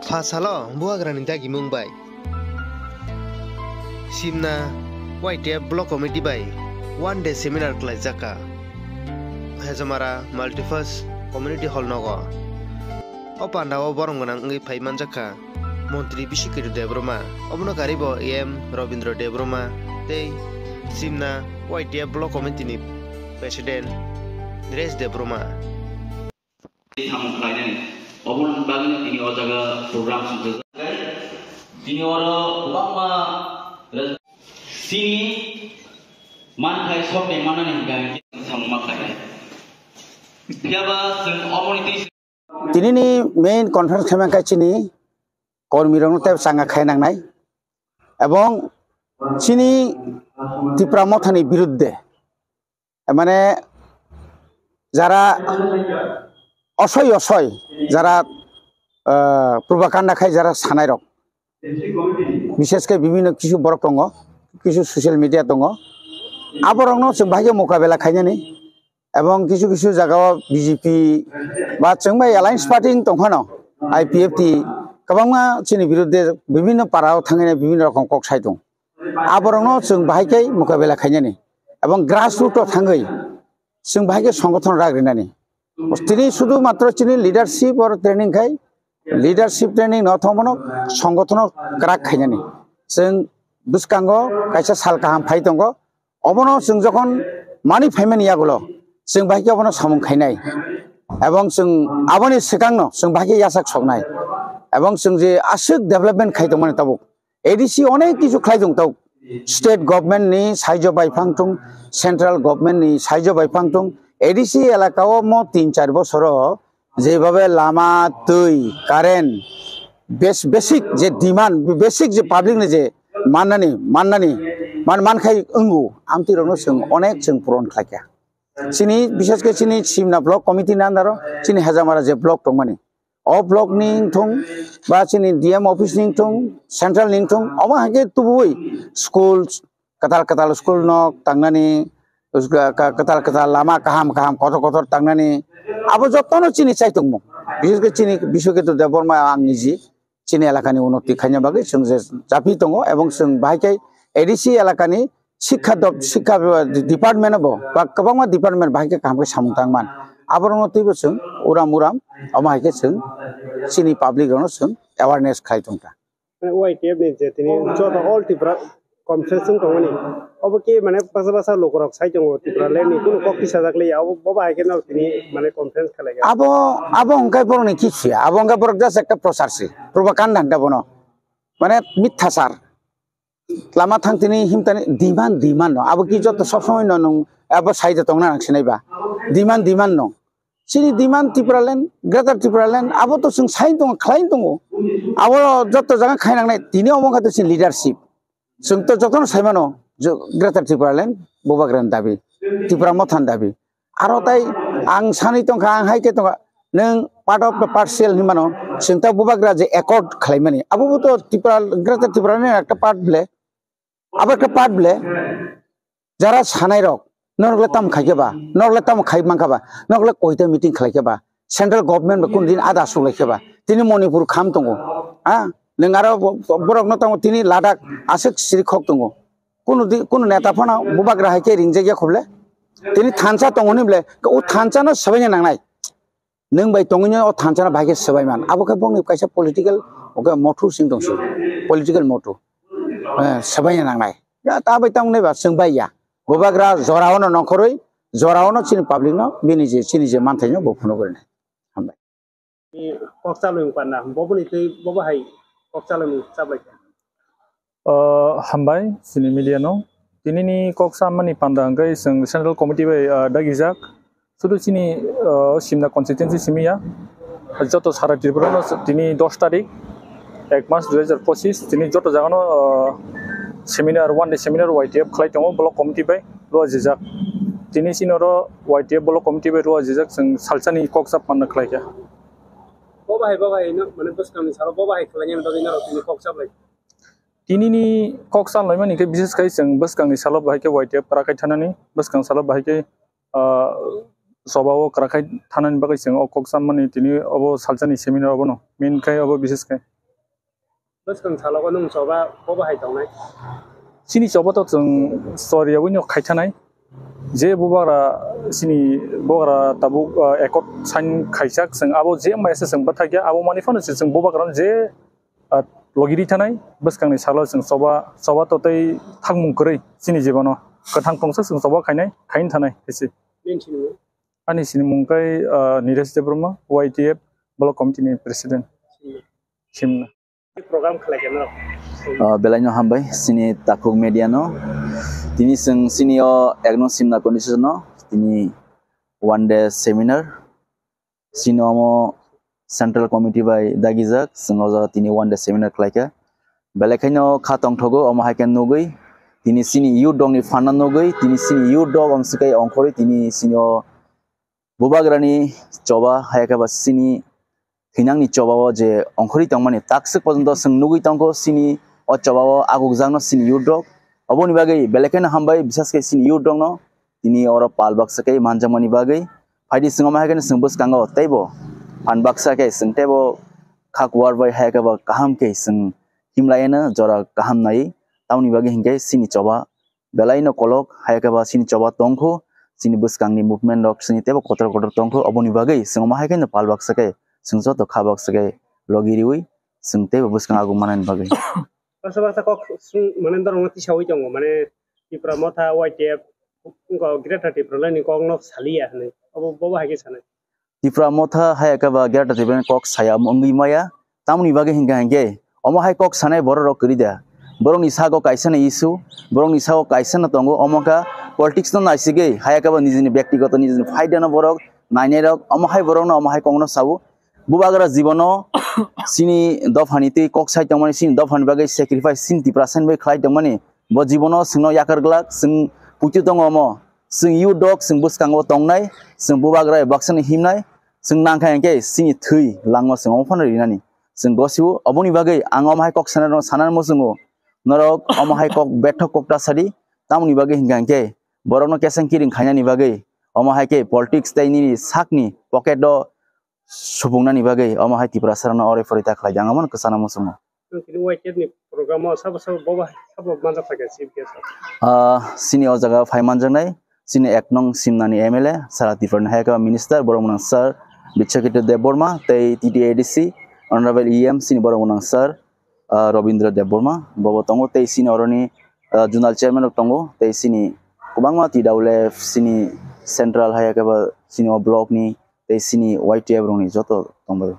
Fasalo buagrani dagi Mumbai. Simna White Block Committee by 1 day seminar class jaka. Hezamara Multifirst Community Hall nogo. Opandawo boronganang ngi paiman jaka. Montri Bishikiru Debroma. Obno Karibo AM Robindro Debroma. Tei Simna White Block Committee ni President Dres Debroma. Obon bagi ini ojaga program sudah. Ini orang lama sini mankai sok yang mana nih kami sama makai. Siapa sen komunitas? Ini nih main conference kami kat sini. Kau mirong tu sangat kaya nang nai. Abang sini di pramothani birudde. Emane jara অসয় যারা propaganda খায় যারা সানাই rock বিশেষ করে বিভিন্ন কিছু বড় দङ কিছু social media দङ আবরংনো जों बाहाय মোকাবেলা খাইনানি এবং কিছু কিছু জায়গায় বিজেপি বা जों বাই অ্যালায়েন্স পার্টি দङখানো আইপিএফটি गोबांमा চিনি বিরুদ্ধে বিভিন্ন পাড়াও থাঙিনে বিভিন্ন রকম ককসাই দङ আবরংনো जों बाहायकै মোকাবেলা খাইনানি এবং গ্রাসরুটও থাङै जों बाहायकै সংগঠন রাগরিনানি তিনি শুধু মাত্র চিনি লিডারশিপ আর ট্রেনিং খাই লিডারশিপ ট্রেনিং নথমনো সংগঠন ক্রাক খাইনানি जों বুসকাঙ্গ কাইসা সাল কাহাম ফাই দङ অবনো जों যখন মানি ফাইমেন ইয়াগুলো जों বাকি অবনো সামুং খাইনাই এবং जों আবনি সিকাংনো जों বাকি ইয়াসাক সকনাই এবং जों যে আশিক ডেভেলপমেন্ট খাই দङ মানে তাবো এডিসি অনেক কিছু খাই দङ তাও স্টেট গভর্নমেন্ট নি সাইজো বাইফাং দङ সেন্ট্রাল গভর্নমেন্ট নি সাইজো বাইফাং দङ এডিসি এলাকাও মো ৩-৪ বছর যেভাবে লামা তুই কারেন্ট বেসিক যে ডিমান্ড বেসিক যে পাবলিক নে যে মাননানি মানখাই অঙ্গু আমতিরনো जों অনেক जों পূরণ খাইকা চিনি বিশেষ করে চিনি সিমনা ব্লক কমিটি নান্দারো চিনি হেজামারা যে ব্লক দং মানে অ ব্লক নিং থং বা চিনি ডিএম অফিস নিং থং সেন্ট্রাল নিং থং অবা হাকে তুবুই স্কুল কাতাল স্কুল নক তাংনানি ketal lama kaham kotor tangnani abo jottono chini chaitongmo bises ke chini bishoke to deborma angni ji chini elakani unnoti khaina bagi जों je japi tongo ebong जों bahaikai edisi elakani শিক্ষা department abo ba kabangma department bahaikai kaham ke samung tangman aborno tibo जों uram amahike जों chini public ono जों awareness khai tongta YTF ni je tini joto all tipra conference tongoni obo ki mane basa lokorok sai tong tipra le ni kuno kokti sajak le abo baba haike na tini mane conference khalage abo onkai boroni kichi abo onkai borok just ekta prosarsi propaganda handa bono mane mithasar lama thang tini himtani demand no abo ki jot sob somoy no abo saide tong na sinai ba demand no sini demand tipralen greater tipralen abo to जों sai tong khlain tong abo jot jaga khainang nai tini omong ka to sin leadership जों तो जतन साइमानो ग्रेटार त्रिपुरालेण्ड बबाग्रान दाबि त्रिपुरा मथान दाबि आरो ताई आं सानै तंखा आं हाइके तंखा नों पार्ट अफ द पार्शियल हिमानो जों ता बबाग्रा जे एकर्ड खालायमानि आबो तो त्रिपुरा ग्रेटार त्रिपुरानि একটা পার্ট বলে আবার একটা পার্ট বলে যারা সানাই রক নরগলে তাম খাইকেবা নরগলে তাম খাই মাংখাবা নরগলে কয়টা মিটিং খালাইকেবা সেন্ট্রাল গভর্নমেন্ট কোন দিন আদা সুলাইকেবা তিনি মণিপুর খাম দङ হ্যাঁ नों आरो बरकनो दङ तिनि लादाख आसक सिरिखक दङ कुनु नेताफोरना बबाग्रा हाइके रिंजागिया खबले तिनि थानसा दङनि बले ओ थानसानो सबायनो नांनाय नों बाय दङनि ओ थानसाना भाइके सबायमान आबोके बंनि काइसा पलिटिकल ओके मोटु सिं दंसो पलिटिकल मोटु सबायनो नांनाय या ता बाय तंगनै बा जों बायया बबाग्रा जरावनो नखरै जरावनो चिनि पाब्लिक न चिनि जे मानथायनो बफुनो गरने हामबाय नि कक्सालुं पाना बबनि तै बबा हाय हामबाय सिनि मिलियानो दिनैनि कक्सा मानि पान्दांगै जों सेन्ट्रेल कमिटि बाय दागिजाक सुदु सिनि सिमना कन्स्टिट्युएन्सि सिमिया जत सारा त्रिपुरानो दिनै 10 तारिख 1 मार्च 2025 दिनै जत जागानो सेमिनार 1 डे सेमिनार YTF खलाय दङ ब्लक कमिटि बाय रुवाजिजाक दिनै सिनरो YTF ब्लक कमिटि बाय रुवाजिजाक जों सालसानि कक्सा पान्दा खलायया baba no mane buskang salo baba hai khalanya bagi na tini koksa blai tinini koksa loimani ke bises kai जों buskang ni salo bahai ke YTF parakai thanani buskang salo bahai ke सबाव कराखाय थानानि बागै जों अकक सामनि तिनि अबो सालजानि seminar अबनो main खाय अबो बिसेस खाय boskan salogo nung soba boba hai tongnai sini coba to जों सरिया वइनो खायथानाय जे बुबारा सिनि बगरा ताबु एकट साइन खायजाक जों आबो जे मायसे जों बाथागिया आबो मानि फानो जों बुबाग्रान जे लगिरि थानाय बसकांनि सालो जों सबा ततै थांमुंकरै सिनि जीवनो कथां तंसा जों सबा खायन थानाय एसे मिन्थिनो आनि सिनि मुंकाय नीरज देब्रमा YTF ब्लक कमिटिनि प्रेसिडेन्ट सिमना program khalagena Belaino hambai sini takuk mediano tini sing sinio egno simna conditiono tini 1 day seminar sinomo central committee by dagizak singoza tini 1 day seminar klaika belekaino khatong thogo omo haiken nogoi tini sini yu dong ni fana nogoi tini sini yu dog omsikai ongkhori tini sinio bubagrani choba haika ba sini hinang ni choba je ongkhori tangmani taksik pojonto sing nugui tangko sini o choba agukjangno sini yudok oboni bagai belekaina hambai bisaskai sini yudong no tini oro palbaksakai manjamani bagai faidi singoma hagen singbus kango taibo panbaksakai singtebo khak warbai haika ba kaham ke sing himlaina jora kaham nai tauni bagai hingkai sini choba belaino kolok haika ba sini choba tongko sini buskangni movement rok sini tebo kotor tongko oboni bagai singoma hagen palbaksakai singso to khabak sagai logiriwi singte buskang agu manan bagai basa kok mane dorong ti sawi tongo mane tipra motha YTF ko greta tipra lani kok nok salia ne abo boba hage sanai tipra motha hayaka ba gerta tiben kok saya mongi maya tamni bagai hinga omo hay kok sanai boro rok krida borong ni sago kaisana isu borong ni sago kaisana tongo omoka politics no naisige hayaka ba nijini ব্যক্তিগত nijini faida na borok naine rok omo hay borong no omo hay kongno sabu bubagra jibono sini dofani te kok sai tangmani sini dofani bagai sacrifice sin 30% bai khlai tangmani bo jibono singno yakar glak sing putu tongomo sing yu dog sing buskango tongnai sing bubagra baksani himnai sing nangkha engke sini thui langmo sing omfan rinani sing gosiu oboni bagai angom hai kok sanar sanar mosungo norok omo hai kok bethok kokta sadi tamni bagai hingangke borokno kesang kiring khainani bagai omo hai ke politics taini sakni pocket do subungnani bagai omo hai tipra sarana ore forita khlai jangamon kesana musumo kini YTF ni program sab boba sab manja thake CPS sini o jaga phaiman jangnai sini eknong simnani MLA sara different haika minister boromunang sir bichakite deborma tei TTADC honorable EM sini boromunang sir Robindra Deborma bobo tongo tei sini oroni junal chairman ok tongo tei sini kubangma TWF sini central haika ba sini o block ni tei sini YTF roni joto tongbai